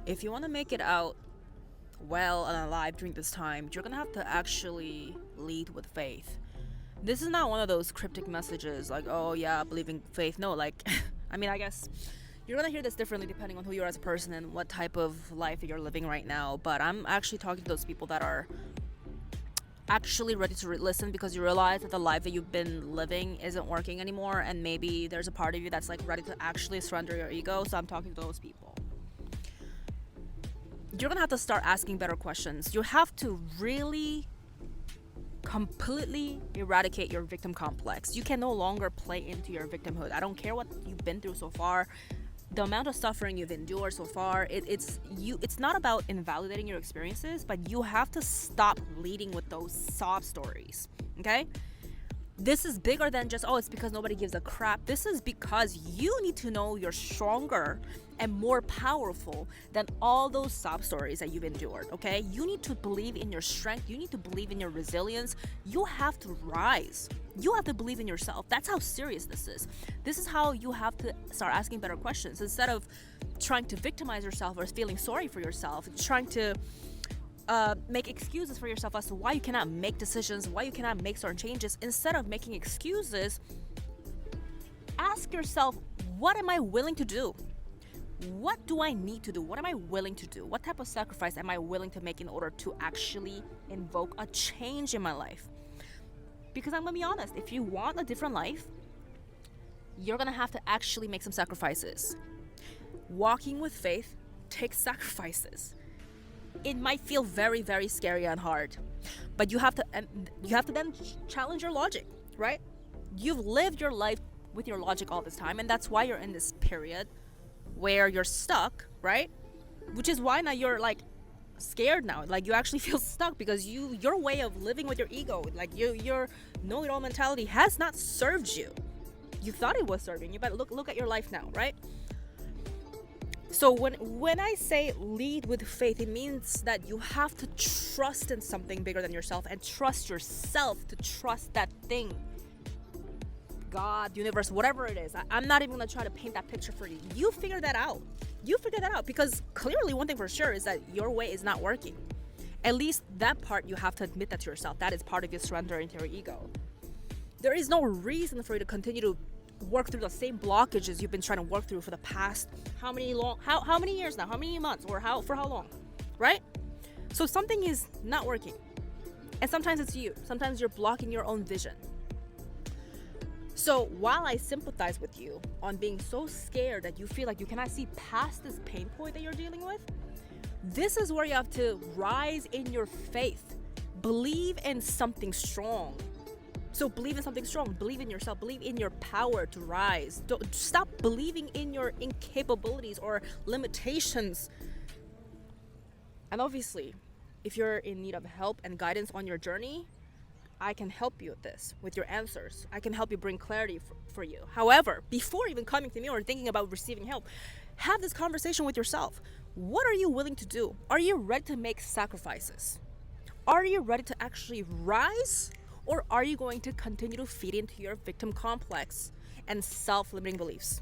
if you want to make it out well and alive during this time, you're gonna have to actually lead with faith. This is not one of those cryptic messages like, oh yeah, believing faith. No, like, I mean, I guess you're gonna hear this differently depending on who you are as a person and what type of life you're living right now. But I'm actually talking to those people that are actually ready to listen because you realize that the life that you've been living isn't working anymore, and maybe there's a part of you that's like ready to actually surrender your ego. So I'm talking to those people. You're gonna have to start asking better questions. You have to really completely eradicate your victim complex. You can no longer play into your victimhood. I don't care what you've been through so far, the amount of suffering you've endured so far. It's not about invalidating your experiences, but you have to stop leading with those sob stories. Okay, this is bigger than just, oh, it's because nobody gives a crap. This is because you need to know you're stronger and more powerful than all those sob stories that you've endured. Okay, you need to believe in your strength. You need to believe in your resilience. You have to rise. You have to believe in yourself. That's how serious this is. This is how you have to start asking better questions instead of trying to victimize yourself or feeling sorry for yourself, trying to make excuses for yourself as to why you cannot make decisions, why you cannot make certain changes. Instead of making excuses, ask yourself, what am I willing to do? What do I need to do? What am I willing to do? What type of sacrifice am I willing to make in order to actually invoke a change in my life? Because I'm gonna be honest, if you want a different life, you're gonna have to actually make some sacrifices. Walking with faith takes sacrifices. It might feel very, very scary and hard, but you have to then challenge your logic, right? You've lived your life with your logic all this time, and that's why you're in this period where you're stuck, right? Which is why now you're like scared now. Like you actually feel stuck because your way of living with your ego, like your know-it-all mentality has not served you. You thought it was serving you, but look at your life now, right? So when I say lead with faith, it means that you have to trust in something bigger than yourself and trust yourself to trust that thing. God, universe, whatever it is. I'm not even gonna try to paint that picture for you. You figure that out. Because clearly one thing for sure is that your way is not working. At least that part, you have to admit that to yourself. That is part of your surrender into your ego. There is no reason for you to continue to work through the same blockages you've been trying to work through for the past how many years now, how many months, or for how long, right? So something is not working, and sometimes it's you. Sometimes you're blocking your own vision. So while I sympathize with you on being so scared that you feel like you cannot see past this pain point that you're dealing with, this is where you have to rise in your faith. Believe in something strong. So believe in something strong. Believe in yourself. Believe in your power to rise. Don't stop believing in your incapabilities or limitations. And obviously, if you're in need of help and guidance on your journey, I can help you with this, with your answers. I can help you bring clarity for you. However, before even coming to me or thinking about receiving help, have this conversation with yourself. What are you willing to do? Are you ready to make sacrifices? Are you ready to actually rise? Or are you going to continue to feed into your victim complex and self-limiting beliefs?